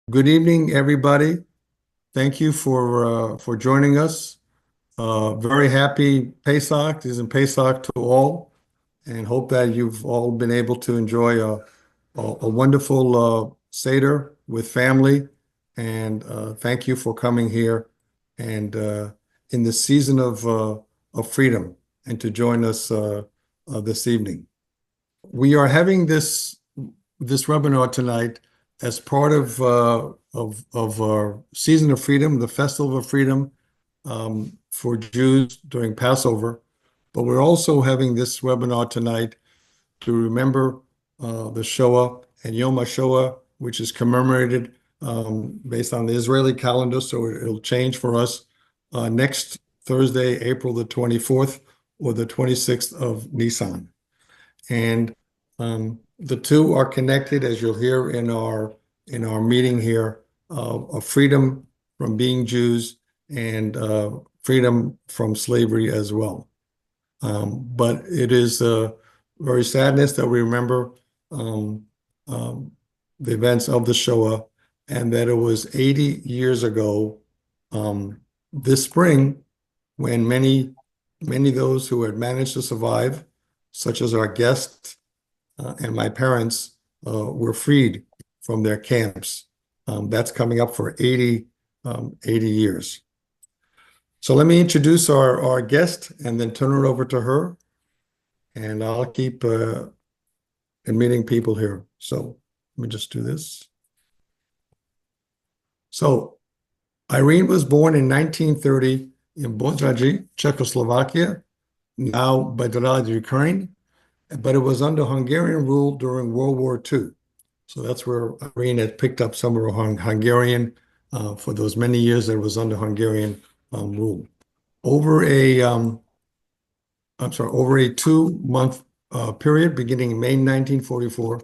Good evening, everybody. Thank you for joining us. Very happy Pesach, isn't Pesach to all, and hope that you've all been able to enjoy a wonderful Seder with family. And thank you for coming here and in the season of freedom and to join us this evening. We are having this webinar tonight as part of our Season of Freedom, the Festival of Freedom for Jews during Passover. But we're also having this webinar tonight to remember the Shoah and Yom HaShoah, which is commemorated based on the Israeli calendar, so it'll change for us next Thursday, April the 24th or the 26th of Nisan. And the two are connected, as you'll hear in our meeting here, of freedom from being Jews and freedom from slavery as well. But it is very sadness that we remember the events of the Shoah, and that it was 80 years ago this spring when many of those who had managed to survive, such as our guest and my parents, were freed from their camps. That's coming up for 80 years. So let me introduce our guest and then turn it over to her. And I'll keep admitting people here. So let me just do this. So Irene was born in 1930 in Bozraji, Czechoslovakia, now Belgrade, Ukraine, but it was under Hungarian rule during World War II. So that's where Irene had picked up some of her Hungarian for those many years that it was under Hungarian rule. Over a 2-month period beginning in May 1944,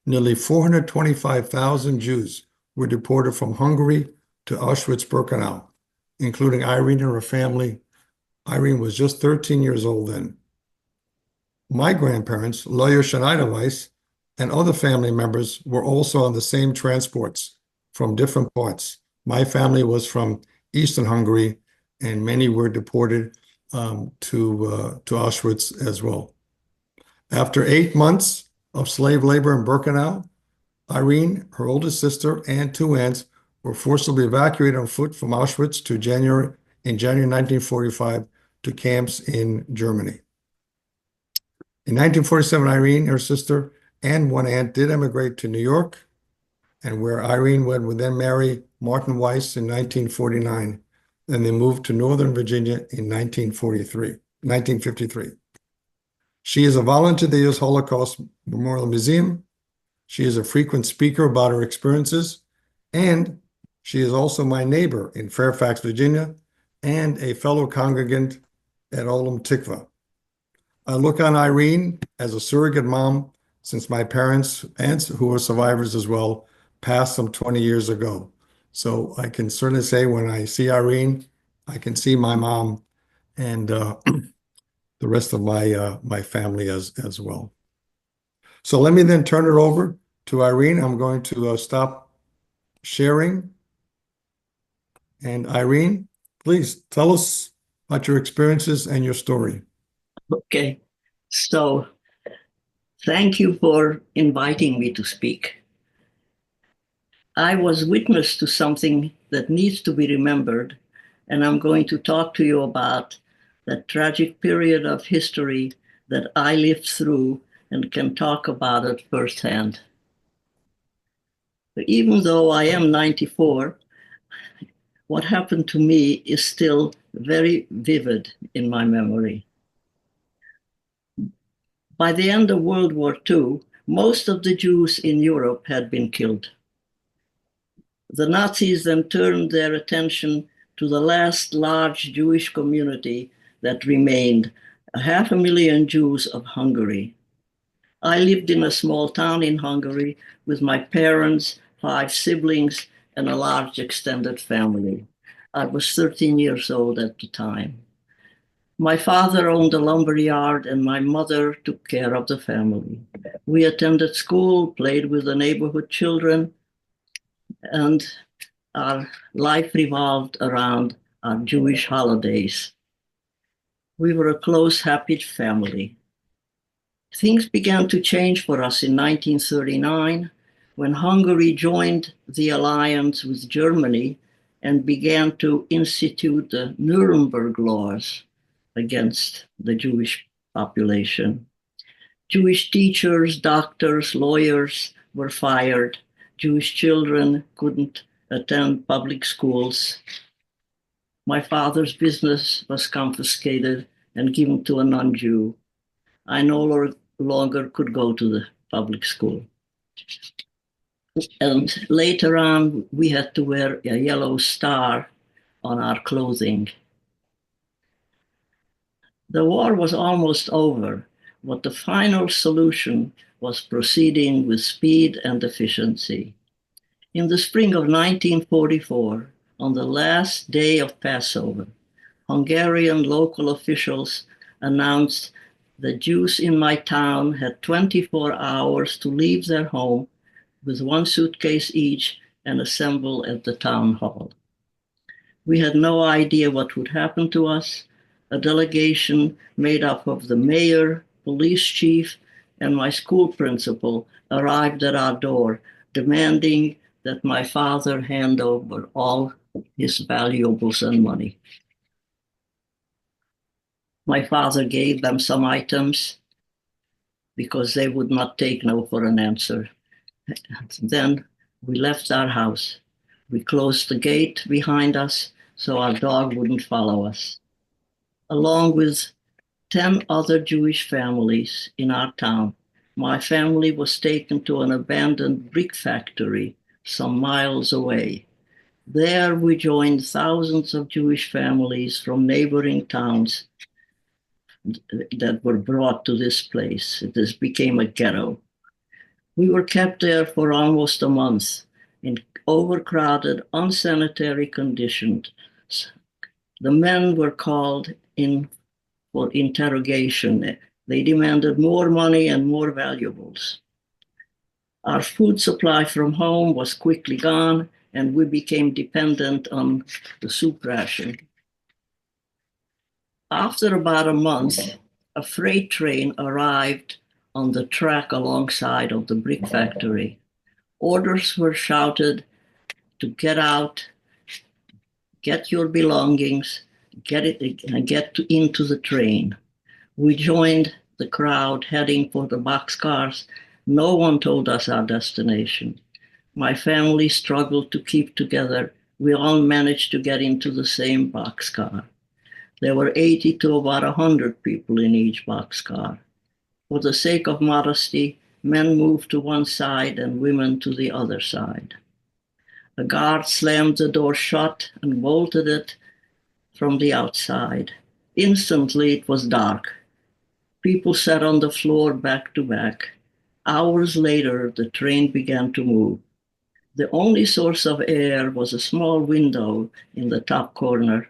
nearly 425,000 Jews were deported from Hungary to Auschwitz-Birkenau, including Irene and her family. Irene was just 13 years old then. My grandparents, lawyer Irene Weiss, and other family members were also on the same transports from different parts. My family was from Eastern Hungary, and many were deported to Auschwitz as well. After 8 months of slave labor in Birkenau, Irene, her oldest sister, and 2 aunts were forcibly evacuated on foot from Auschwitz in January 1945 to camps in Germany. In 1947, Irene, her sister, and 1 aunt did emigrate to New York, and where Irene would then marry Martin Weiss in 1949. Then they moved to Northern Virginia in 1953. She is a volunteer at the U.S. Holocaust Memorial Museum. She is a frequent speaker about her experiences, and she is also my neighbor in Fairfax, Virginia, and a fellow congregant at Olam Tikva. I look on Irene as a surrogate mom since my parents, aunts who are survivors as well, passed some 20 years ago. So I can certainly say when I see Irene, I can see my mom and the rest of my family as well. So let me then turn it over to Irene. I'm going to stop sharing. And Irene, please tell us about your experiences and your story. Okay, so thank you for inviting me to speak. I was witness to something that needs to be remembered, and I'm going to talk to you about that tragic period of history that I lived through and can talk about it firsthand. But even though I am 94, what happened to me is still very vivid in my memory. By the end of World War II, most of the Jews in Europe had been killed. The Nazis then turned their attention to the last large Jewish community that remained, 500,000 Jews of Hungary. I lived in a small town in Hungary with my parents, 5 siblings, and a large extended family. I was 13 years old at the time. My father owned a lumber yard, and my mother took care of the family. We attended school, played with the neighborhood children, and our life revolved around our Jewish holidays. We were a close, happy family. Things began to change for us in 1939 when Hungary joined the alliance with Germany and began to institute the Nuremberg laws against the Jewish population. Jewish teachers, doctors, lawyers were fired. Jewish children couldn't attend public schools. My father's business was confiscated and given to a non-Jew. I no longer could go to the public school. And later on, we had to wear a yellow star on our clothing. The war was almost over, but the final solution was proceeding with speed and efficiency. In the spring of 1944, on the last day of Passover, Hungarian local officials announced the Jews in my town had 24 hours to leave their home with one suitcase each and assemble at the town hall. We had no idea what would happen to us. A delegation made up of the mayor, police chief, and my school principal arrived at our door, demanding that my father hand over all his valuables and money. My father gave them some items because they would not take no for an answer. Then we left our house. We closed the gate behind us so our dog wouldn't follow us. Along with 10 other Jewish families in our town, my family was taken to an abandoned brick factory some miles away. There we joined thousands of Jewish families from neighboring towns that were brought to this place. This became a ghetto. We were kept there for almost a month in overcrowded, unsanitary conditions. The men were called in for interrogation. They demanded more money and more valuables. Our food supply from home was quickly gone, and we became dependent on the soup ration. After about a month, a freight train arrived on the track alongside of the brick factory. Orders were shouted to get out, get your belongings, get into the train. We joined the crowd heading for the boxcars. No one told us our destination. My family struggled to keep together. We all managed to get into the same boxcar. There were 80 to about 100 people in each boxcar. For the sake of modesty, men moved to one side and women to the other side. A guard slammed the door shut and bolted it from the outside. Instantly, it was dark. People sat on the floor back to back. Hours later, the train began to move. The only source of air was a small window in the top corner.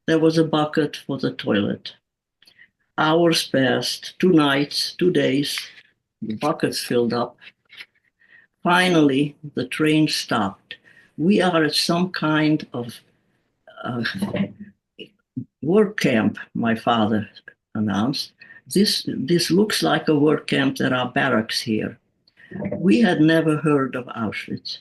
There was a bucket for the toilet. Hours passed, 2 nights, 2 days. The buckets filled up. Finally, the train stopped. We are at some kind of work camp, my father announced. This looks like a work camp. There are barracks here. We had never heard of Auschwitz.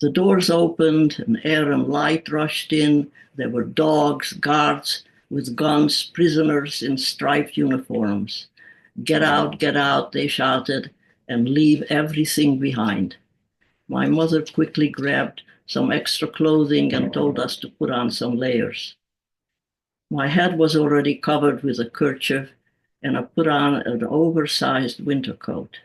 The doors opened and air and light rushed in. There were dogs, guards with guns, prisoners in striped uniforms. Get out, they shouted, and leave everything behind. My mother quickly grabbed some extra clothing and told us to put on some layers. My head was already covered with a kerchief, and I put on an oversized winter coat.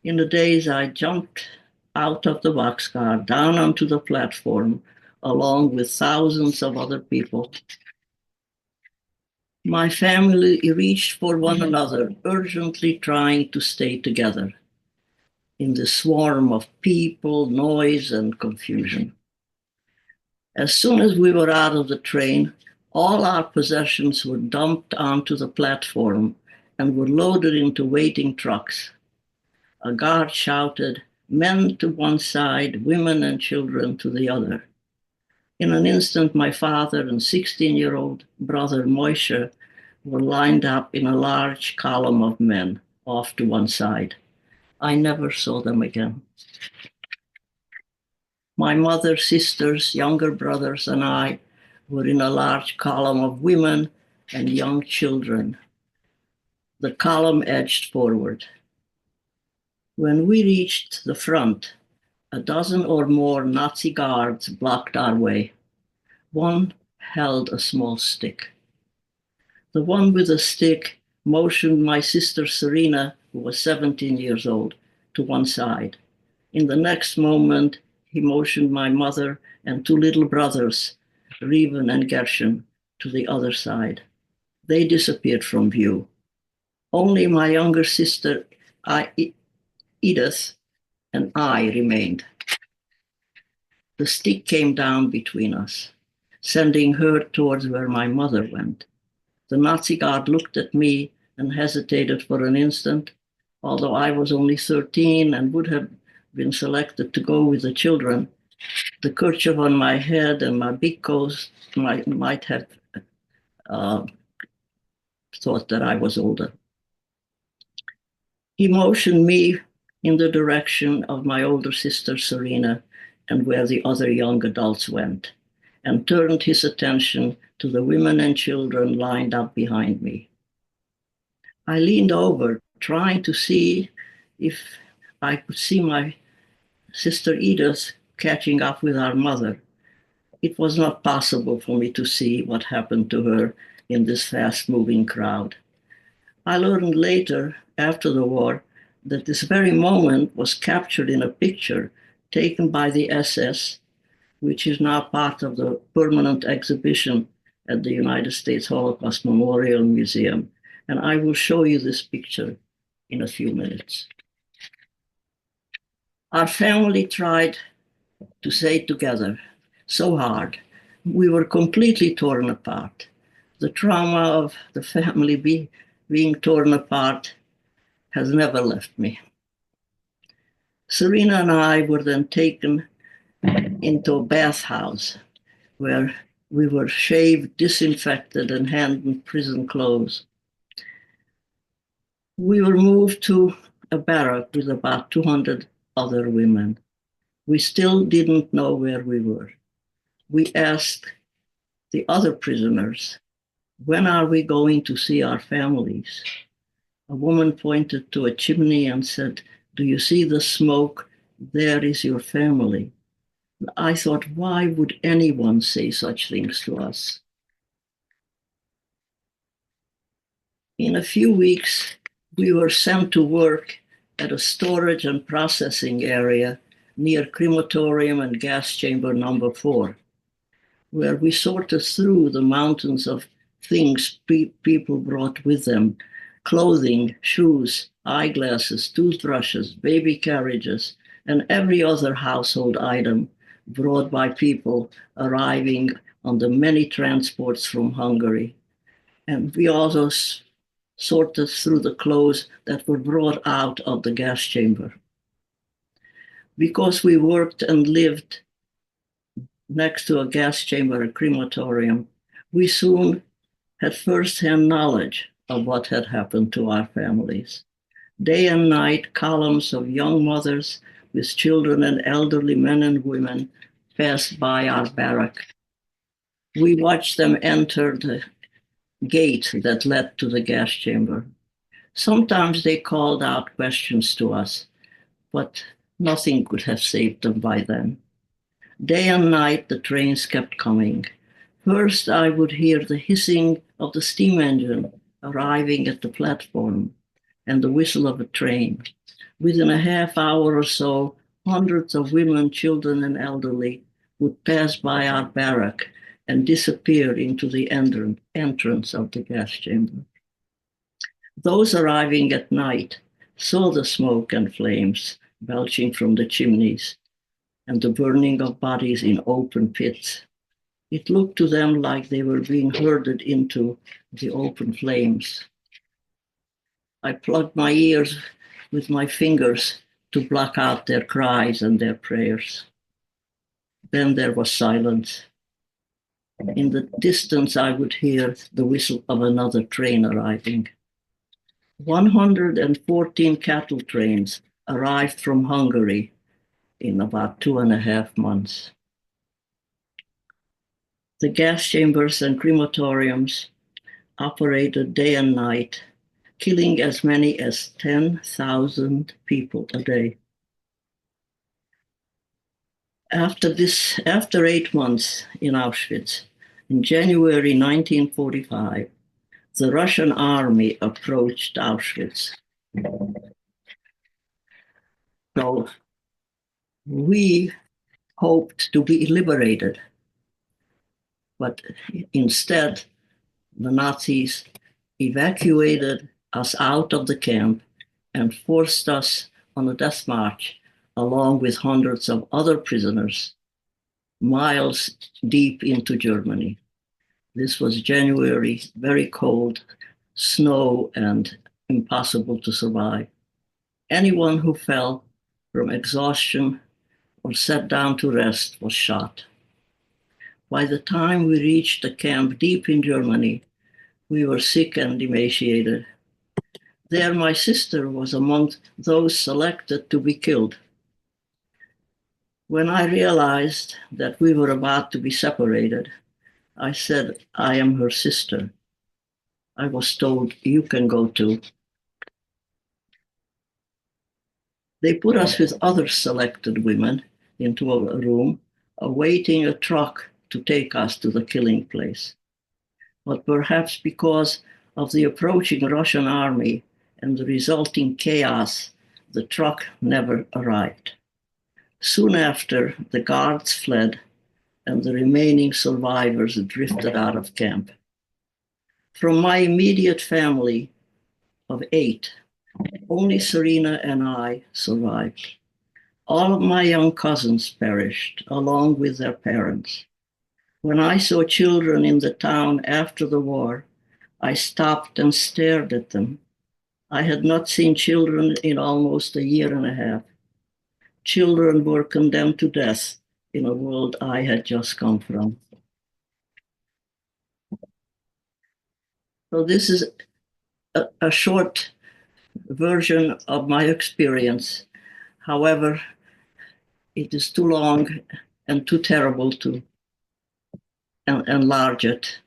In the days, I jumped out of the boxcar, down onto the platform, along with thousands of other people. My family reached for one another, urgently trying to stay together in the swarm of people, noise, and confusion. As soon as we were out of the train, all our possessions were dumped onto the platform and were loaded into waiting trucks. A guard shouted, men to one side, women and children to the other. In an instant, my father and 16-year-old brother Moshe were lined up in a large column of men off to one side. I never saw them again. My mother, sisters, younger brothers, and I were in a large column of women and young children. The column edged forward. When we reached the front, a dozen or more Nazi guards blocked our way. One held a small stick. The one with the stick motioned my sister Serena, who was 17 years old, to one side. In the next moment, he motioned my mother and two little brothers, Reuven and Gershon, to the other side. They disappeared from view. Only my younger sister, Edith, and I remained. The stick came down between us, sending her towards where my mother went. The Nazi guard looked at me and hesitated for an instant. Although I was only 13 and would have been selected to go with the children, the kerchief on my head and my big coat might have thought that I was older. He motioned me in the direction of my older sister Serena and where the other young adults went, and turned his attention to the women and children lined up behind me. I leaned over, trying to see if I could see my sister Edith catching up with our mother. It was not possible for me to see what happened to her in this fast-moving crowd. I learned later, after the war, that this very moment was captured in a picture taken by the SS, which is now part of the permanent exhibition at the United States Holocaust Memorial Museum. And I will show you this picture in a few minutes. Our family tried to stay together so hard. We were completely torn apart. The trauma of the family being torn apart has never left me. Serena and I were then taken into a bathhouse where we were shaved, disinfected, and handed prison clothes. We were moved to a barrack with about 200 other women. We still didn't know where we were. We asked the other prisoners, when are we going to see our families? A woman pointed to a chimney and said, do you see the smoke? There is your family. I thought, why would anyone say such things to us? In a few weeks, we were sent to work at a storage and processing area near crematorium and gas chamber number 4, where we sorted through the mountains of things people brought with them: clothing, shoes, eyeglasses, toothbrushes, baby carriages, and every other household item brought by people arriving on the many transports from Hungary. And we also sorted through the clothes that were brought out of the gas chamber. Because we worked and lived next to a gas chamber, a crematorium, we soon had first-hand knowledge of what had happened to our families. Day and night, columns of young mothers with children and elderly men and women passed by our barrack. We watched them enter the gate that led to the gas chamber. Sometimes they called out questions to us, but nothing could have saved them by then. Day and night, the trains kept coming. First, I would hear the hissing of the steam engine arriving at the platform and the whistle of a train. Within a half hour or so, hundreds of women, children, and elderly would pass by our barrack and disappear into the entrance of the gas chamber. Those arriving at night saw the smoke and flames belching from the chimneys and the burning of bodies in open pits. It looked to them like they were being herded into the open flames. I plugged my ears with my fingers to block out their cries and their prayers. Then there was silence. In the distance, I would hear the whistle of another train arriving. 114 cattle trains arrived from Hungary in about 2.5 months. The gas chambers and crematoriums operated day and night, killing as many as 10,000 people a day. After 8 months in Auschwitz, in January 1945, the Russian army approached Auschwitz. So we hoped to be liberated, but instead, the Nazis evacuated us out of the camp and forced us on a death march, along with hundreds of other prisoners, miles deep into Germany. This was January, very cold, snow, and impossible to survive. Anyone who fell from exhaustion or sat down to rest was shot. By the time we reached the camp deep in Germany, we were sick and emaciated. There, my sister was among those selected to be killed. When I realized that we were about to be separated, I said, I am her sister. I was told, you can go too. They put us with other selected women into a room, awaiting a truck to take us to the killing place. But perhaps because of the approaching Russian army and the resulting chaos, the truck never arrived. Soon after, the guards fled and the remaining survivors drifted out of camp. From my immediate family of 8, only Serena and I survived. All of my young cousins perished, along with their parents. When I saw children in the town after the war, I stopped and stared at them. I had not seen children in almost a year and a half. Children were condemned to death in a world I had just come from. So this is a short version of my experience. However, it is too long and too terrible to enlarge it.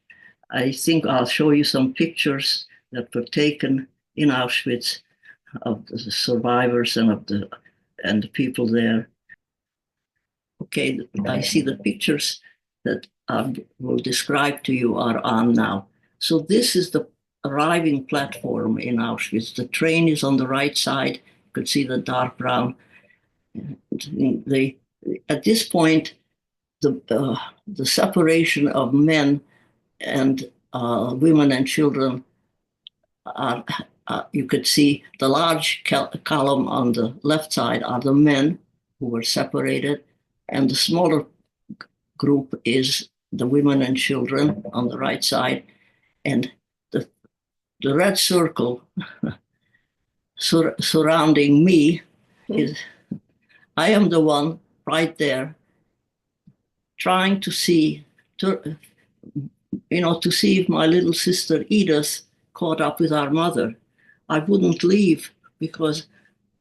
I think I'll show you some pictures that were taken in Auschwitz of the survivors and the people there. Okay, I see the pictures that I will describe to you are on now. So this is the arriving platform in Auschwitz. The train is on the right side. You could see the dark brown. At this point, the separation of men and women and children you could see the large column on the left side are the men who were separated, and the smaller group is the women and children on the right side. And the red circle surrounding me is, I am the one right there trying to see, to see if my little sister Edith caught up with our mother. I wouldn't leave because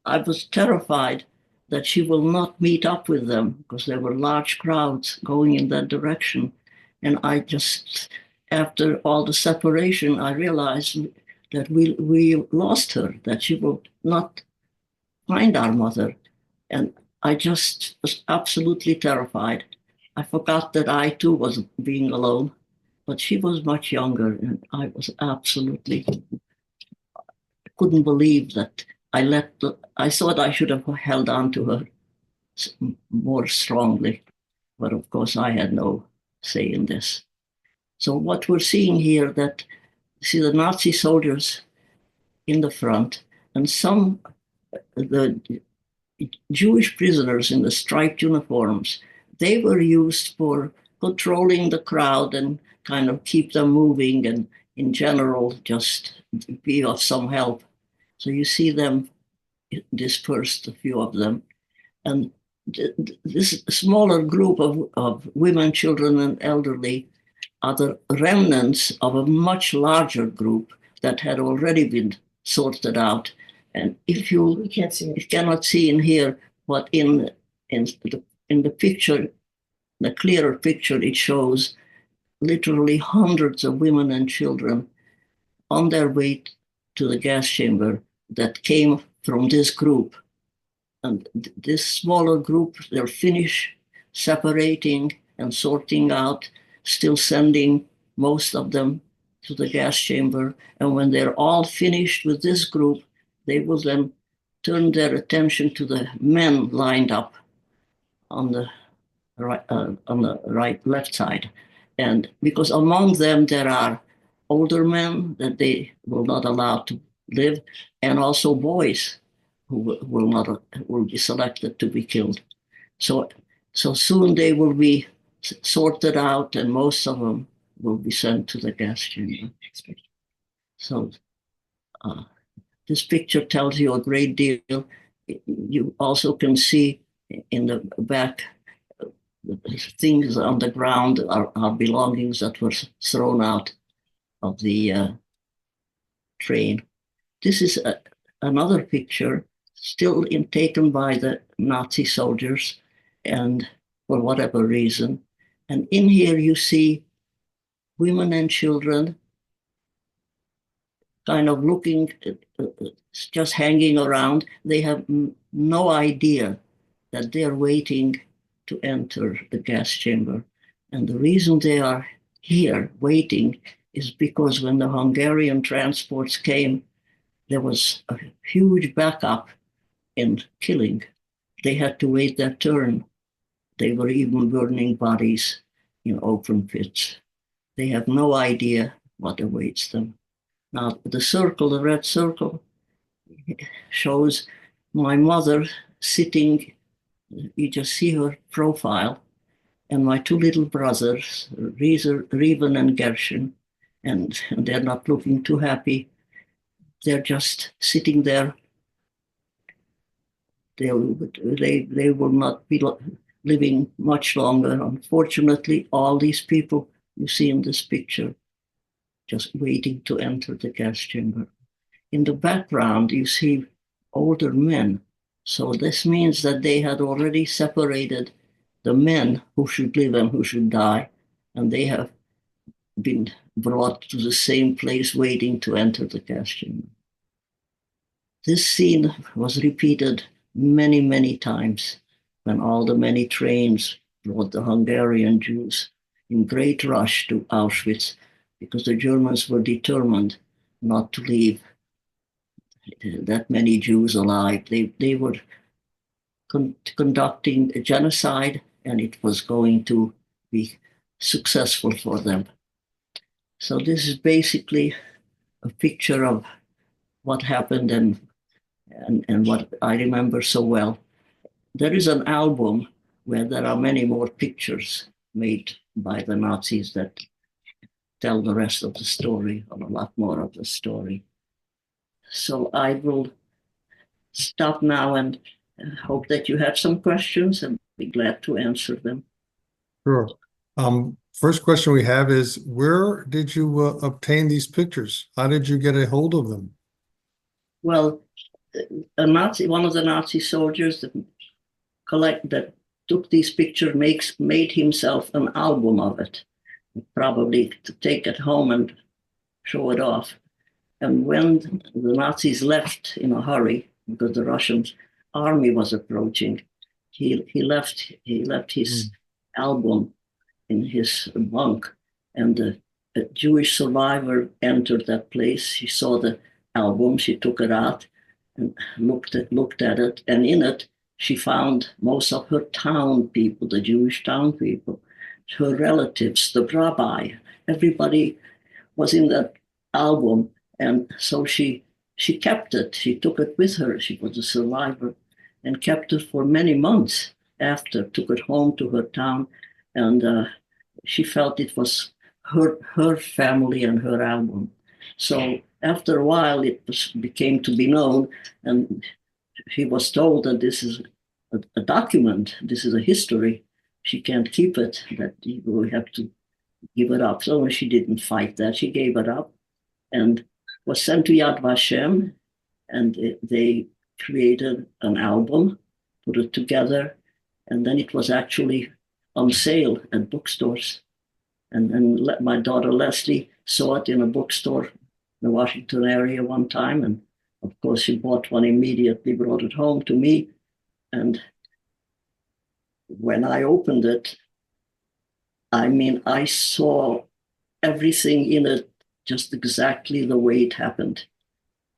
I was terrified that she will not meet up with them because there were large crowds going in that direction. And I just, after all the separation, I realized that we lost her, that she will not find our mother. And I just was absolutely terrified. I forgot that I too was being alone, but she was much younger, and I was absolutely couldn't believe that I thought I should have held on to her more strongly, but of course I had no say in this. So what we're seeing here, that see the Nazi soldiers in the front, and the Jewish prisoners in the striped uniforms, they were used for controlling the crowd and kind of keep them moving, and in general just be of some help. So you see them dispersed, a few of them. And this smaller group of women, children, and elderly are the remnants of a much larger group that had already been sorted out. And if you cannot see in here, but in the picture, the clearer picture, it shows literally hundreds of women and children on their way to the gas chamber that came from this group. And this smaller group, they'll finish separating and sorting out, still sending most of them to the gas chamber. And when they're all finished with this group, they will then turn their attention to the men lined up on the left side. And because among them there are older men that they will not allow to live, and also boys who will be selected to be killed. So soon they will be sorted out, and most of them will be sent to the gas chamber. So this picture tells you a great deal. You also can see in the back things on the ground are belongings that were thrown out of the train. This is another picture still taken by the Nazi soldiers, and for whatever reason. And in here you see women and children kind of looking, just hanging around. They have no idea that they're waiting to enter the gas chamber. And the reason they are here waiting is because when the Hungarian transports came, there was a huge backup in killing. They had to wait their turn. They were even burning bodies in open pits. They have no idea what awaits them. Now, the red circle, shows my mother sitting. You just see her profile, and my two little brothers, Reuben and Gershon, and they're not looking too happy. They're just sitting there. They will not be living much longer. Unfortunately, all these people you see in this picture just waiting to enter the gas chamber. In the background, you see older men. So this means that they had already separated the men who should live and who should die, and they have been brought to the same place waiting to enter the gas chamber. This scene was repeated many, many times when all the many trains brought the Hungarian Jews in great rush to Auschwitz, because the Germans were determined not to leave that many Jews alive. They were conducting a genocide, and it was going to be successful for them. So this is basically a picture of what happened and what I remember so well. There is an album where there are many more pictures made by the Nazis that tell the rest of the story, or a lot more of the story. So I will stop now and hope that you have some questions, and be glad to answer them. Sure. First question we have is, where did you obtain these pictures? How did you get a hold of them? Well, one of the Nazi soldiers that took these pictures made himself an album of it, probably to take it home and show it off. And when the Nazis left in a hurry, because the Russian army was approaching, he left his album in his bunk, and a Jewish survivor entered that place. She saw the album, she took it out and looked at it, and in it she found most of her town people, the Jewish town people, her relatives, the rabbi, everybody was in that album. And so she kept it. She took it with her. She was a survivor, and kept it for many months after, took it home to her town, and she felt it was her family and her album. So after a while, became to be known, and She was told that this is a document, this is a history. She can't keep it, that we have to give it up. So she didn't fight that. She gave it up and was sent to Yad Vashem, and they created an album, put it together, and then it was actually on sale at bookstores. And then my daughter Leslie saw it in a bookstore in the Washington area one time, and of course she bought one immediately, brought it home to me, and when I opened it, I mean, I saw everything in it just exactly the way it happened.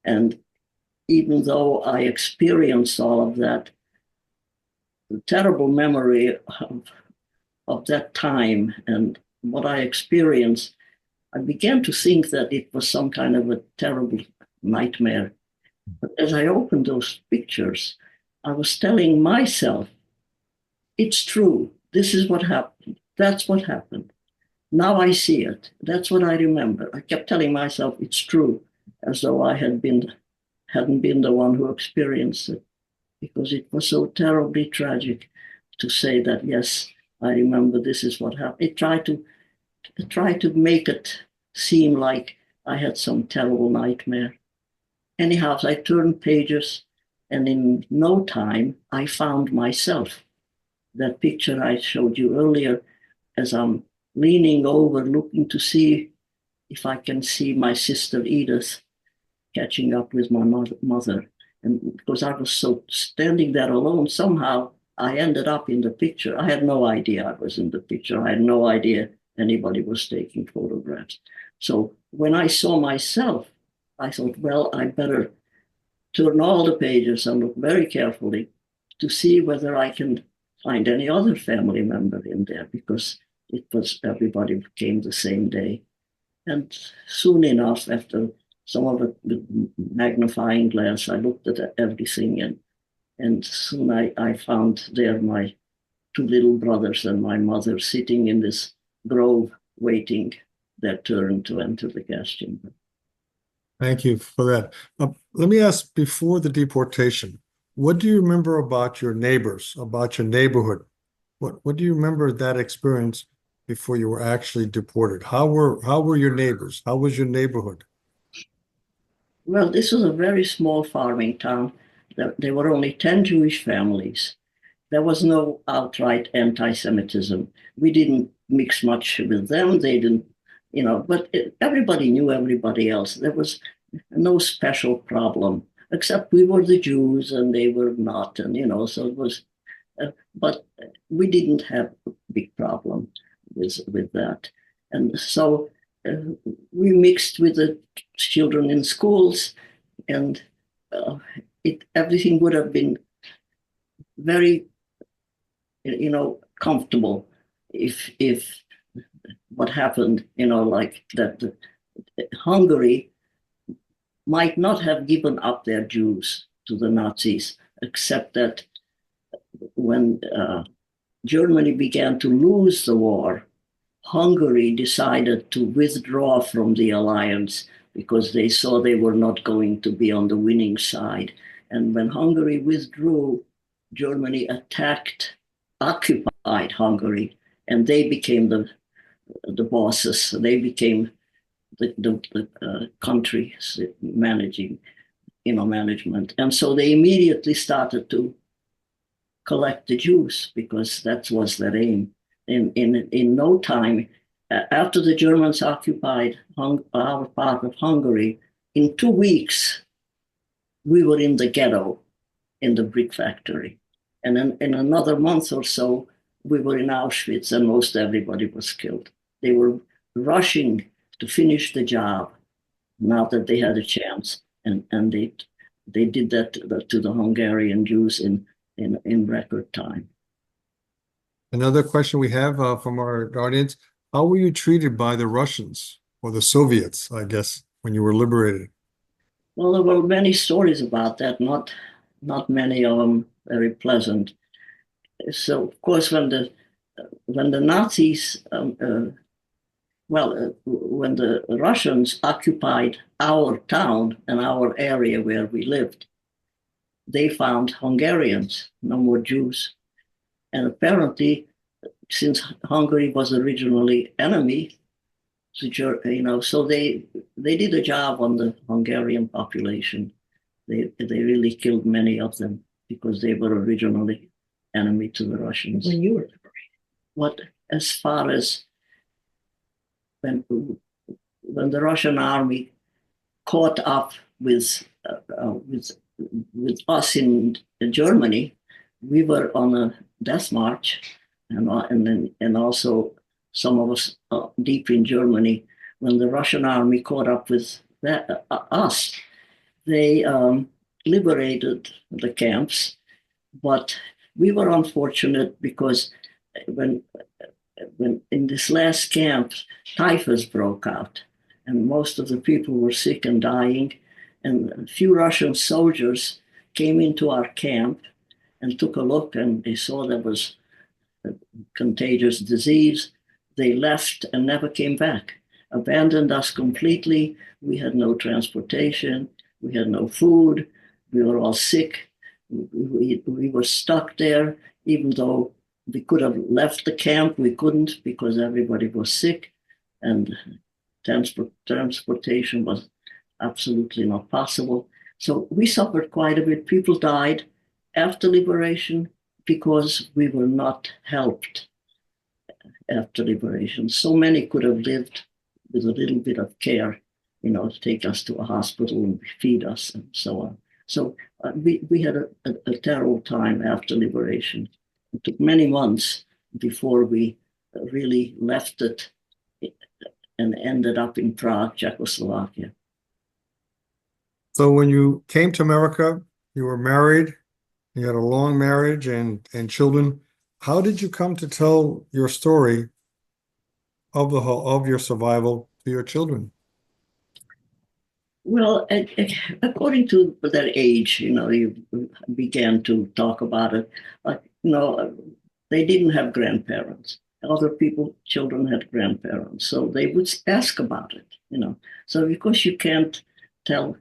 And even though I experienced all of that, the terrible memory of that time and what I experienced, I began to think that it was some kind of a terrible nightmare. But as I opened those pictures, I was telling myself, it's true. This is what happened. That's what happened. Now I see it. That's what I remember. I kept telling myself it's true, as though I hadn't been the one who experienced it, because it was so terribly tragic to say that, yes, I remember this is what happened. It tried to make it seem like I had some terrible nightmare. Anyhow, I turned pages, and in no time, I found myself. That picture I showed you earlier, as I'm leaning over, looking to see if I can see my sister Edith catching up with my mother. And because I was so standing there alone, somehow I ended up in the picture. I had no idea I was in the picture. I had no idea anybody was taking photographs. So when I saw myself, I thought, well, I better turn all the pages and look very carefully to see whether I can find any other family member in there, because it was everybody came the same day. And soon enough, after some of it with magnifying glass, I looked at everything, and soon I found there my two little brothers and my mother sitting in this grove waiting their turn to enter the gas chamber. Thank you for that. Let me ask, before the deportation, what do you remember about your neighbors, about your neighborhood? What do you remember that experience before you were actually deported? How were your neighbors? How was your neighborhood? Well, this was a very small farming town. There were only 10 Jewish families. There was no outright anti-Semitism. We didn't mix much with them. They didn't, but everybody knew everybody else. There was no special problem, except we were the Jews and they were not. And, so it was, but we didn't have a big problem with that. And so we mixed with the children in schools, and everything would have been very comfortable if what happened, like that Hungary might not have given up their Jews to the Nazis, except that when Germany began to lose the war, Hungary decided to withdraw from the alliance because they saw they were not going to be on the winning side. And when Hungary withdrew, Germany occupied Hungary, and they became the bosses. They became the country management. And so they immediately started to collect the Jews, because that was their aim. In no time, after the Germans occupied our part of Hungary, in 2 weeks, we were in the ghetto, in the brick factory. And then in another month or so, we were in Auschwitz, and most everybody was killed. They were rushing to finish the job now that they had a chance. And they did that to the Hungarian Jews in record time. Another question we have from our audience: how were you treated by the Russians or the Soviets, I guess, when you were liberated? Well, there were many stories about that, not many of them very pleasant. So, of course, when the Nazis, when the Russians occupied our town and our area where we lived, they found Hungarians, no more Jews. And apparently, since Hungary was originally enemy to, so they did a job on the Hungarian population. They really killed many of them because they were originally enemy to the Russians. When you were liberated. What as far as when the Russian army caught up with us in Germany, we were on a death march, and also some of us deep in Germany. When the Russian army caught up with us, they liberated the camps, but we were unfortunate because when when in this last camp, typhus broke out, and most of the people were sick and dying. And a few Russian soldiers came into our camp and took a look, and they saw there was a contagious disease. They left and never came back, abandoned us completely. We had no transportation, we had no food, we were all sick. We were stuck there, even though we could have left the camp, we couldn't because everybody was sick, and transportation was absolutely not possible. So we suffered quite a bit. People died after liberation because we were not helped after liberation. So many could have lived with a little bit of care, to take us to a hospital and feed us and so on. So we had a terrible time after liberation. It took many months before we really left it and ended up in Prague, Czechoslovakia. So when you came to America, you were married, you had a long marriage and children. How did you come to tell your story of your survival to your children? Well, according to their age, you began to talk about it. They didn't have grandparents. Other people, children had grandparents, so they would ask about it. So because you can't tell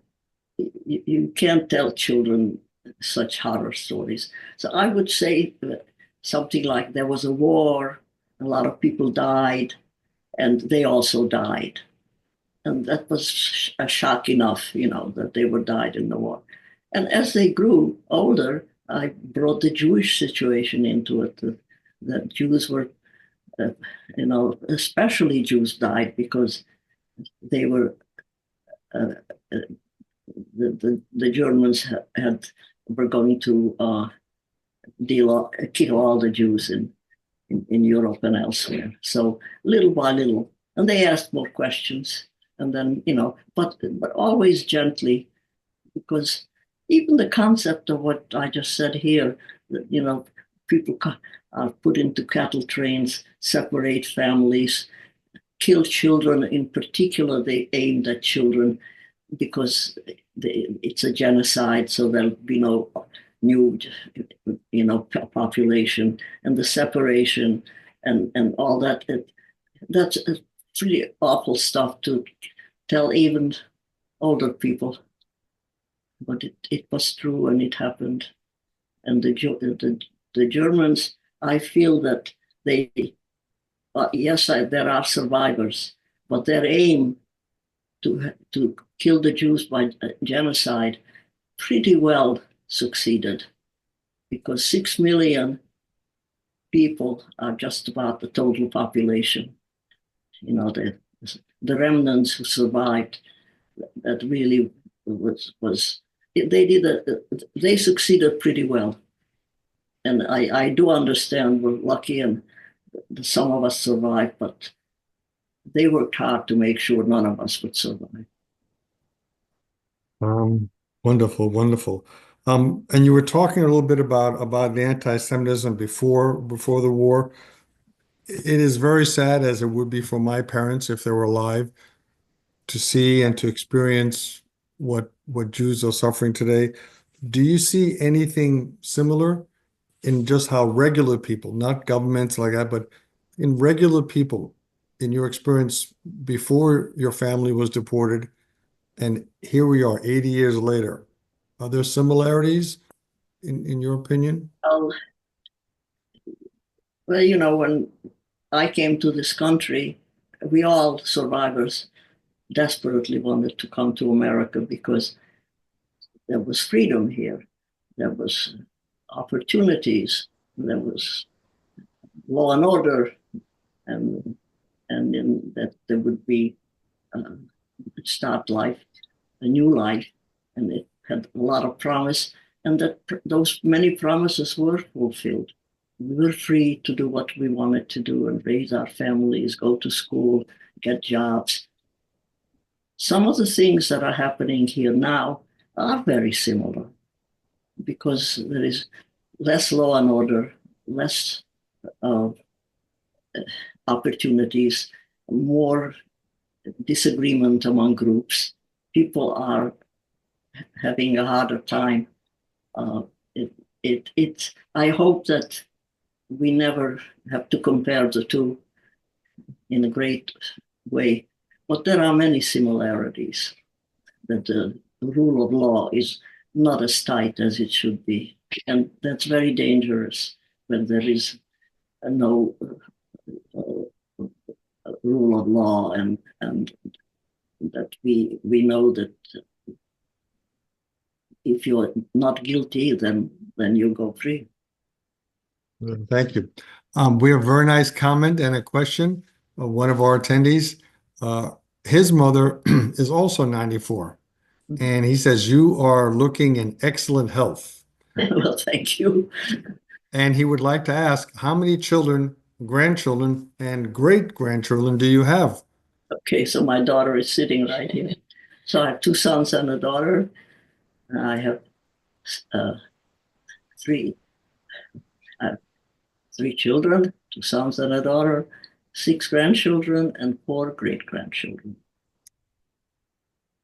children such horror stories. So I would say something like there was a war, a lot of people died, and they also died. And that was a shock enough, that they were died in the war. And as they grew older, I brought the Jewish situation into it. That Jews were, especially Jews died because they were, the Germans were going to kill all the Jews in Europe and elsewhere. So little by little, and they asked more questions. And then, but always gently, because even the concept of what I just said here, people are put into cattle trains, separate families, kill children. In particular, they aimed at children because it's a genocide, so there'll be no new, population, and the separation and all that. That's really awful stuff to tell even older people, but it was true and it happened. And the Germans, I feel that they, yes, there are survivors, but their aim to kill the Jews by genocide pretty well succeeded, because 6 million people are just about the total population. The remnants who survived, that really was they succeeded pretty well. And I do understand we're lucky and some of us survived, but they worked hard to make sure none of us would survive. Wonderful, wonderful. And you were talking a little bit about the anti-Semitism before the war. It is very sad, as it would be for my parents if they were alive, to see and to experience what Jews are suffering today. Do you see anything similar in just how regular people, not governments like that, but in regular people, in your experience before your family was deported, and here we are 80 years later? Are there similarities in your opinion? Well, when I came to this country, we all survivors desperately wanted to come to America because there was freedom here, there was opportunities, there was law and order, and in that there would be uh, start life, a new life, and it had a lot of promise, and that those many promises were fulfilled. We were free to do what we wanted to do and raise our families, go to school, get jobs. Some of the things that are happening here now are very similar because there is less law and order, less uh, opportunities, more disagreement among groups. People are having a harder time. Uh, I hope that we never have to compare the two in a great way, but there are many similarities. That the rule of law is not as tight as it should be, and that's very dangerous when there is no rule of law, and that we know that if you're not guilty, then you go free. Thank you. We have a very nice comment and a question of one of our attendees. His mother is also 94, and he says, you are looking in excellent health. Well, thank you. And he would like to ask, how many children, grandchildren, and great-grandchildren do you have? Okay, so my daughter is sitting right here. So I have two sons and a daughter. I have uh, three I have three children, two sons and a daughter, six grandchildren, and four great-grandchildren.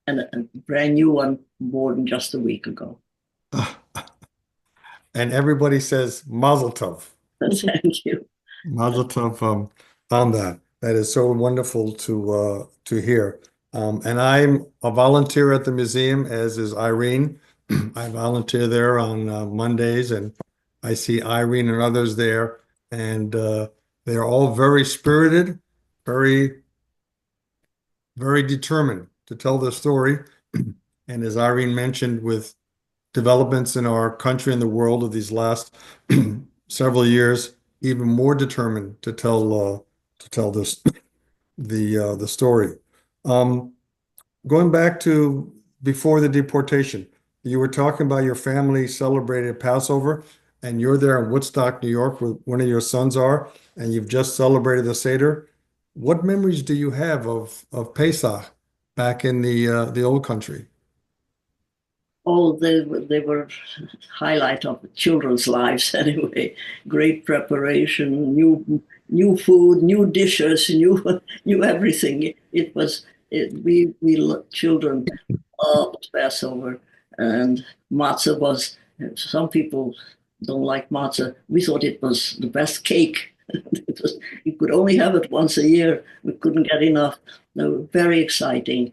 And a brand new one born just a week ago. And everybody says Mazel Tov. Thank you. Mazel Tov on that. That is so wonderful to hear. And I'm a volunteer at the museum, as is Irene. I volunteer there on Mondays, and I see Irene and others there, and they're all very spirited, very, very determined to tell their story. And as Irene mentioned, with developments in our country and the world of these last several years, even more determined to tell this the story. Going back to before the deportation, you were talking about your family celebrated Passover, and you're there in Woodstock, New York, where one of your sons are, and you've just celebrated the Seder. What memories do you have of Pesach back in the old country? Oh, they were highlight of children's lives anyway. Great preparation, new food, new dishes, new everything. It was children loved Passover, and matzah was. Some people don't like matzah. We thought it was the best cake. You could only have it once a year. We couldn't get enough. They were very exciting.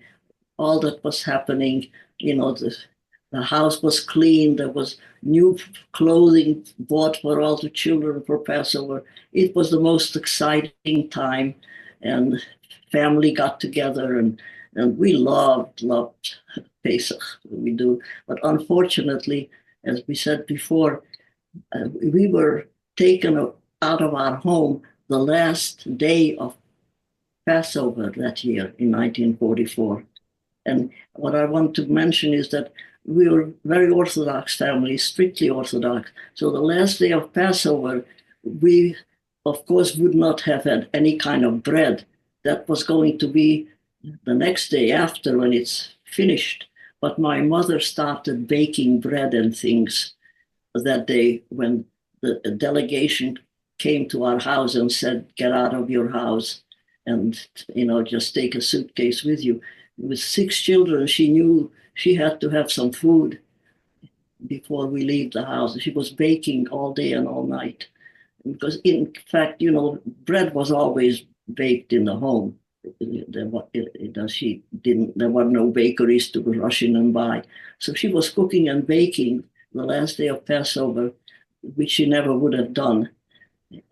All that was happening, the house was clean. There was new clothing bought for all the children for Passover. It was the most exciting time, and family got together, and we loved Pesach. We do, but unfortunately, as we said before, we were taken out of our home the last day of Passover that year in 1944. And what I want to mention is that we were very Orthodox family, strictly Orthodox. So the last day of Passover, we, of course, would not have had any kind of bread. That was going to be the next day after when it's finished. But my mother started baking bread and things that day when the delegation came to our house and said, get out of your house and, just take a suitcase with you. With six children, she knew she had to have some food before we leave the house. She was baking all day and all night. Because in fact, bread was always baked in the home. There were no bakeries to rush in and buy. So she was cooking and baking the last day of Passover, which she never would have done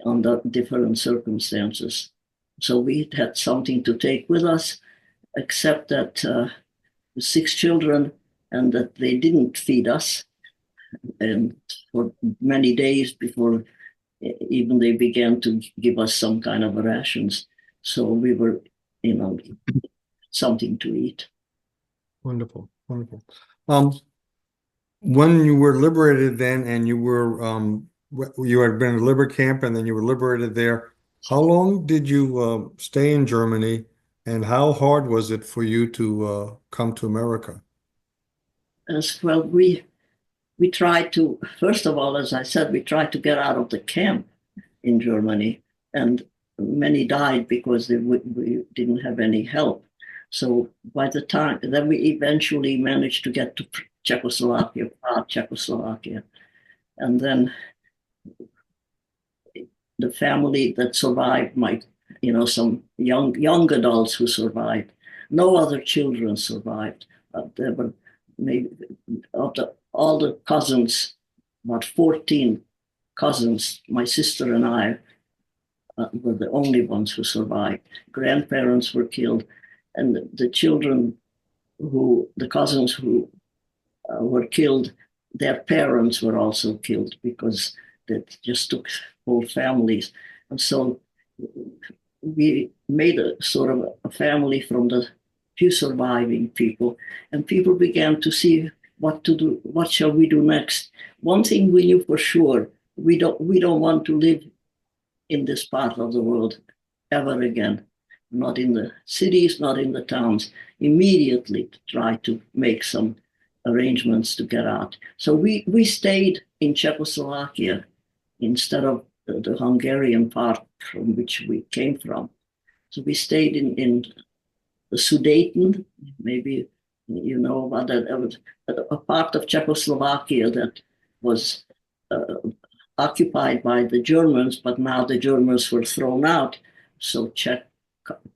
under different circumstances. So we had something to take with us, except that 6 children, and that they didn't feed us and for many days before even they began to give us some kind of rations. So we were, you know, something to eat. Wonderful, wonderful. When you were liberated then and you had been in a liber camp and then you were liberated there, how long did you stay in Germany and how hard was it for you to come to America? As well, we tried to, first of all, as I said, we tried to get out of the camp in Germany, and many died because we didn't have any help. So by the time, then we eventually managed to get to Czechoslovakia, Czechoslovakia. And then the family that survived, some young adults who survived. No other children survived. There were maybe all the cousins, about 14 cousins, my sister and I were the only ones who survived. Grandparents were killed, and the children the cousins who were killed, their parents were also killed because that just took whole families. And so we made a sort of a family from the few surviving people, and people began to see what to do. What shall we do next? One thing we knew for sure: we don't want to live in this part of the world ever again. Not in the cities, not in the towns. Immediately to try to make some arrangements to get out. So we stayed in Czechoslovakia instead of the Hungarian part from which we came from. So we stayed in the Sudeten, maybe you know about that, a part of Czechoslovakia that was occupied by the Germans, but now the Germans were thrown out. So Czech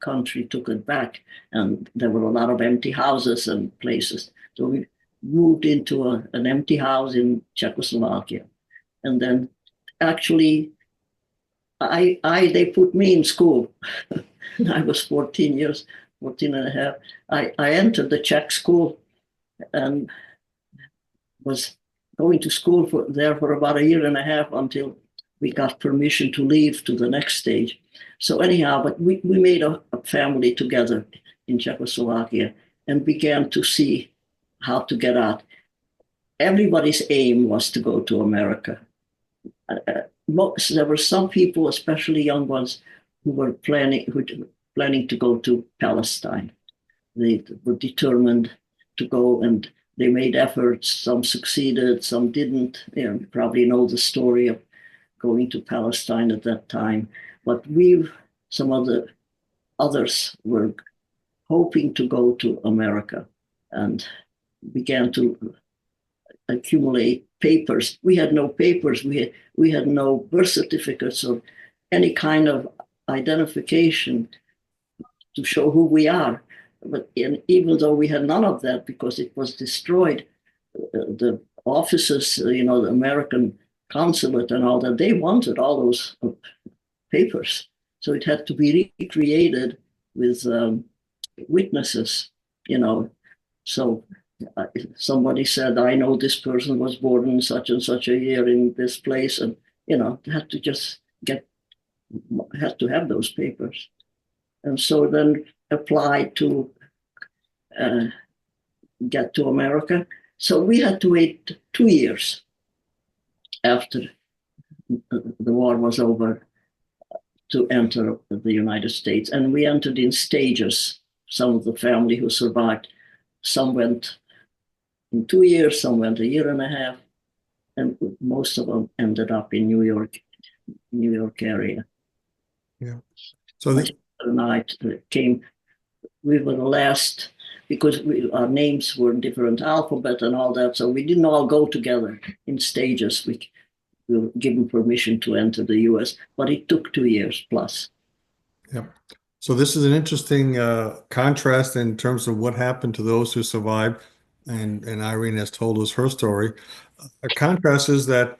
country took it back, and there were a lot of empty houses and places. So we moved into an empty house in Czechoslovakia. And then actually, they put me in school. I was 14 and a half. I entered the Czech school and was going to school there for about a year and a half until we got permission to leave to the next stage. So anyhow, but we made a family together in Czechoslovakia and began to see how to get out. Everybody's aim was to go to America. There were some people, especially young ones, who were planning to go to Palestine. They were determined to go, and they made efforts. Some succeeded, some didn't. You probably know the story of going to Palestine at that time. But some of the others were hoping to go to America and began to accumulate papers. We had no papers. We had no birth certificates or any kind of identification to show who we are. But even though we had none of that because it was destroyed, the offices, the American consulate and all that, they wanted all those papers. So it had to be recreated with witnesses, So somebody said, I know this person was born in such and such a year in this place. And, had to have those papers. And so then applied to get to America. So we had to wait 2 years after the war was over to enter the United States. And we entered in stages. Some of the family who survived, some went in 2 years, some went a year and a half, and most of them ended up in New York area. Yeah. So the night came, we were the last because our names were different alphabet and all that. So we didn't all go together in stages. We were given permission to enter the US, but it took 2 years plus. Yeah. So this is an interesting contrast in terms of what happened to those who survived. and Irene has told us her story. A contrast is that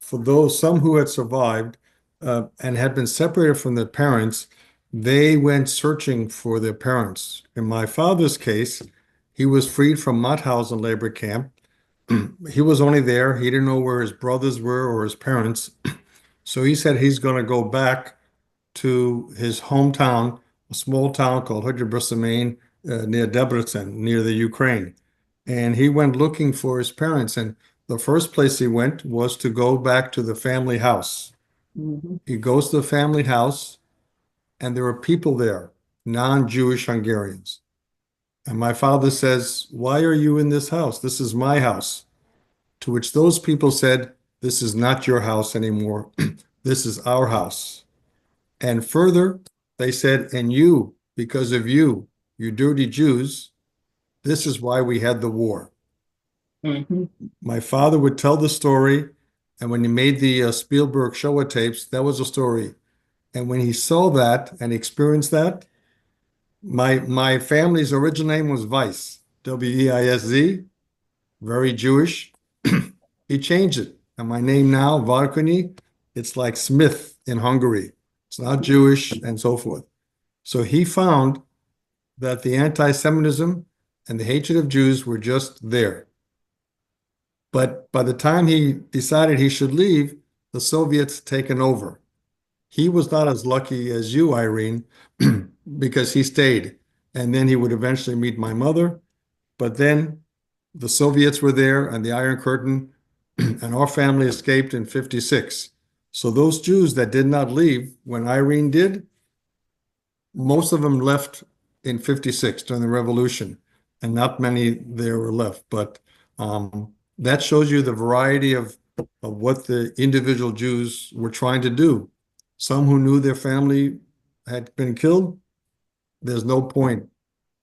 for those some who had survived and had been separated from their parents, they went searching for their parents. In my father's case, he was freed from Mauthausen labor camp. He was only there. He didn't know where his brothers were or his parents. So he said he's going to go back to his hometown, a small town called Maine, near Debrecen, near the Ukraine. And he went looking for his parents. And the first place he went was to go back to the family house. Mhm. He goes to the family house, and there are people there, non-Jewish Hungarians. And my father says, "Why are you in this house? This is my house." To which those people said, "This is not your house anymore. This is our house." And further, they said, "And you, because of you, you dirty Jews, this is why we had the war." Mhm. My father would tell the story, and when he made the Spielberg Shoah tapes, that was a story. And when he saw that and experienced that, my family's original name was Weiss, Weisz, very Jewish. He changed it, and my name now, Varkuni, it's like Smith in Hungary. It's not Jewish, and so forth. So he found that the anti-Semitism and the hatred of Jews were just there. But by the time he decided he should leave, the Soviets taken over. He was not as lucky as you, Irene, because he stayed. And then he would eventually meet my mother. But then the Soviets were there and the Iron Curtain, and our family escaped in 56. So those Jews that did not leave when Irene did, most of them left in 56 during the revolution, and not many there were left. But that shows you the variety of what the individual Jews were trying to do. Some who knew their family had been killed, there's no point.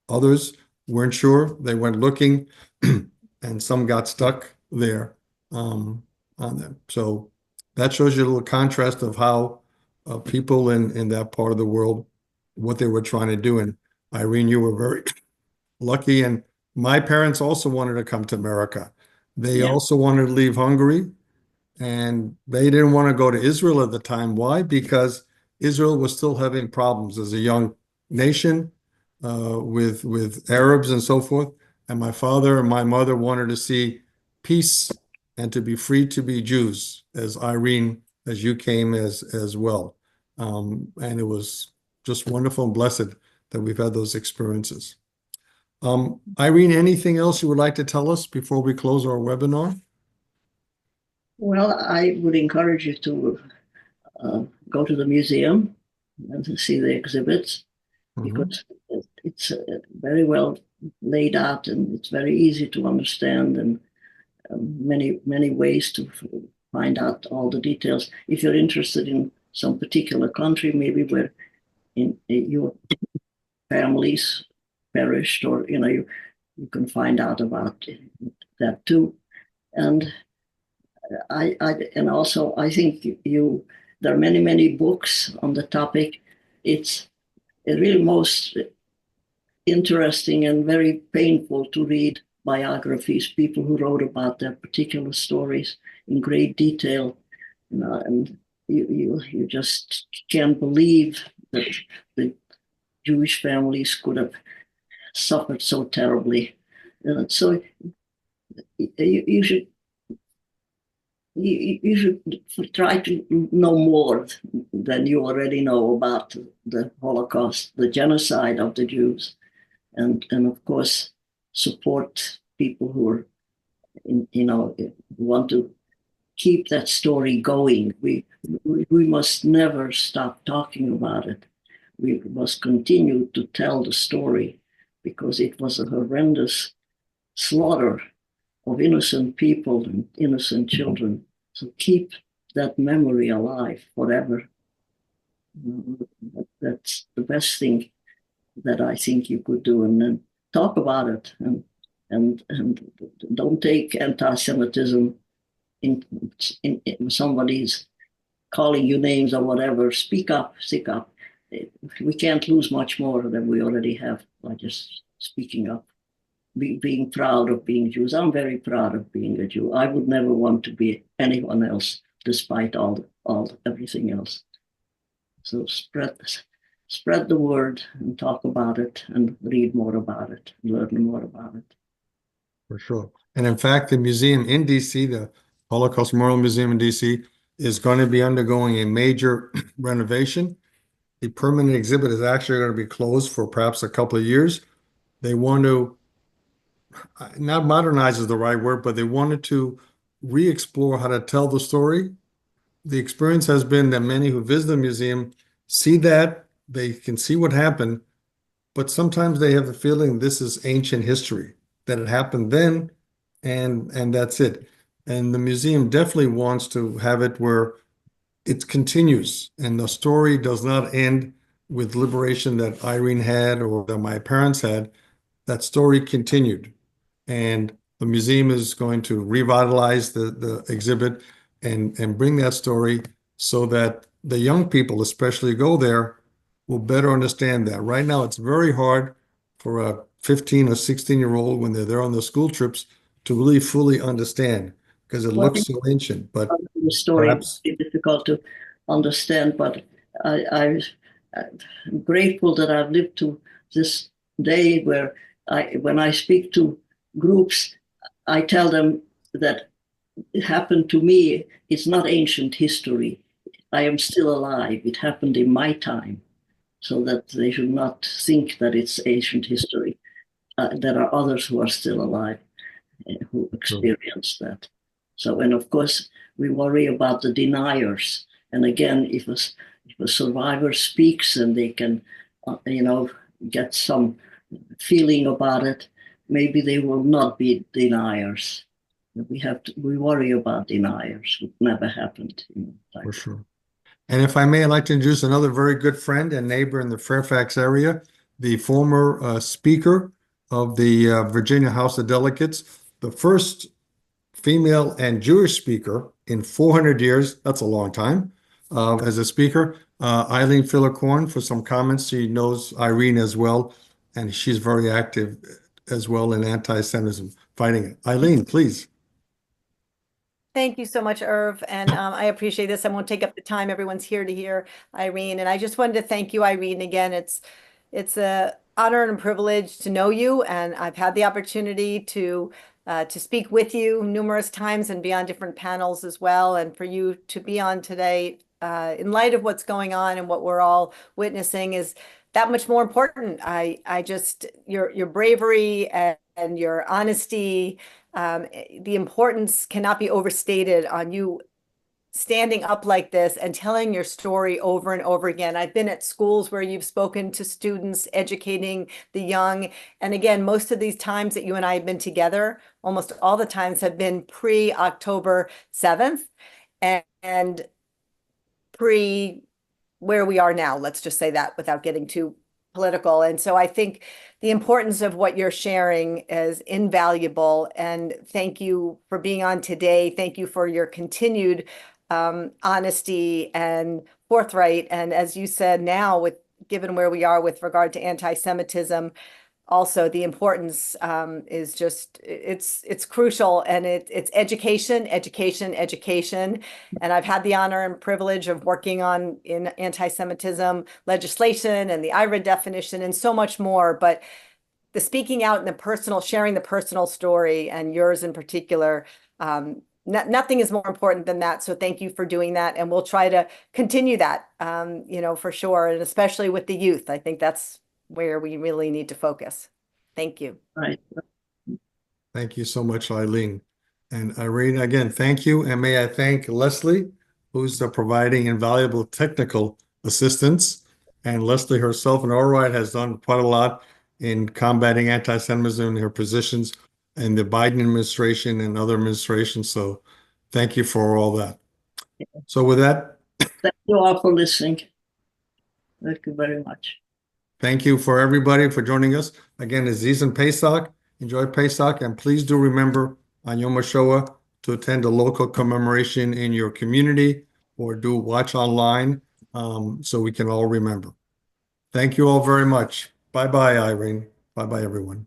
Others weren't sure. They went looking, and some got stuck there on them. So that shows you a little contrast of how people in that part of the world, what they were trying to do. And Irene, you were very lucky. And my parents also wanted to come to America. They Yeah. also wanted to leave Hungary, and they didn't want to go to Israel at the time. Why? Because Israel was still having problems as a young nation with Arabs and so forth. And my father and my mother wanted to see peace and to be free to be Jews, as Irene, as you came as well. And it was just wonderful and blessed that we've had those experiences. Irene, anything else you would like to tell us before we close our webinar? Well, I would encourage you to go to the museum and to see the exhibits Mhm. because it's very well laid out and it's very easy to understand and many ways to find out all the details. If you're interested in some particular country, maybe where your families perished, or you can find out about that too. And and also I think there are many books on the topic. It's really most interesting and very painful to read biographies, people who wrote about their particular stories in great detail, and you just can't believe that the Jewish families could have suffered so terribly. So you should you should try to know more than you already know about the Holocaust, the genocide of the Jews, and of course support people who are want to keep that story going. We must never stop talking about it. We must continue to tell the story because it was a horrendous slaughter of innocent people and innocent children. So keep that memory alive forever. That's the best thing that I think you could do, and then talk about it, and don't take anti-Semitism in somebody's calling you names or whatever. Speak up, speak up. We can't lose much more than we already have by just speaking up. being proud of being Jews. I'm very proud of being a Jew. I would never want to be anyone else, despite all everything else. So spread the word and talk about it and read more about it, learn more about it. For sure. And in fact, the museum in DC, the Holocaust Memorial Museum in DC, is going to be undergoing a major renovation. The permanent exhibit is actually going to be closed for perhaps a couple of years. They want to, not modernize is the right word, but they wanted to re-explore how to tell the story. The experience has been that many who visit the museum see that, they can see what happened, but sometimes they have the feeling this is ancient history, that it happened then, and that's it. And the museum definitely wants to have it where it continues and the story does not end with liberation that Irene had or that my parents had. That story continued. And the museum is going to revitalize the exhibit and bring that story so that the young people, especially go there, will better understand that. Right now, it's very hard for a 15 or 16-year-old when they're there on the school trips to really fully understand because it Well, looks so ancient. But the story perhaps, is difficult to understand, but I'm grateful that I've lived to this day where when I speak to groups, I tell them that it happened to me. It's not ancient history. I am still alive. It happened in my time, so that they should not think that it's ancient history. There are others who are still alive who experience that. So, and of course, we worry about the deniers. And again, if a survivor speaks and they can, get some feeling about it, maybe they will not be deniers. We worry about deniers. It never happened. for sure. And if I may, I'd like to introduce another very good friend and neighbor in the Fairfax area, the former Speaker of the Virginia House of Delegates, the first female and Jewish speaker in 400 years. That's a long time as a speaker. Eileen Filler-Corn for some comments. She knows Irene as well, and she's very active as well in anti-Semitism, fighting it. Eileen, please. Thank you so much, Irv, and I appreciate this. I won't take up the time. Everyone's here to hear Irene, and I just wanted to thank you, Irene, again. It's a honor and a privilege to know you, and I've had the opportunity to speak with you numerous times and be on different panels as well, and for you to be on today, in light of what's going on and what we're all witnessing, is that much more important. I just your bravery and your honesty. The importance cannot be overstated on you standing up like this and telling your story over and over again. I've been at schools where you've spoken to students, educating the young. And again, most of these times that you and I have been together, almost all the times have been pre-October 7th and pre where we are now. Let's just say that without getting too political. And so I think the importance of what you're sharing is invaluable. And thank you for being on today. Thank you for your continued honesty and forthright. And as you said now, with given where we are with regard to anti-Semitism, also the importance is just it's crucial, and it's education, education, education. And I've had the honor and privilege of working on in anti-Semitism legislation and the IRA definition and so much more. But the speaking out and the personal, sharing the personal story, and yours in particular, nothing is more important than that. So thank you for doing that, and we'll try to continue that, for sure, and especially with the youth. I think that's where we really need to focus. Thank you. Right. Thank you so much, Eileen. And Irene, again, thank you. And may I thank Leslie, who's providing invaluable technical assistance. And Leslie herself in Orwide has done quite a lot in combating anti-Semitism in her positions in the Biden administration and other administrations. So thank you for all that. So with that, Thank you all for listening. Thank you very much. thank you for everybody for joining us. Again, Aziz and Pesach. Enjoy Pesach, and please do remember on Yom HaShoah to attend a local commemoration in your community or do watch online so we can all remember. Thank you all very much. Bye-bye, Irene. Bye-bye, everyone.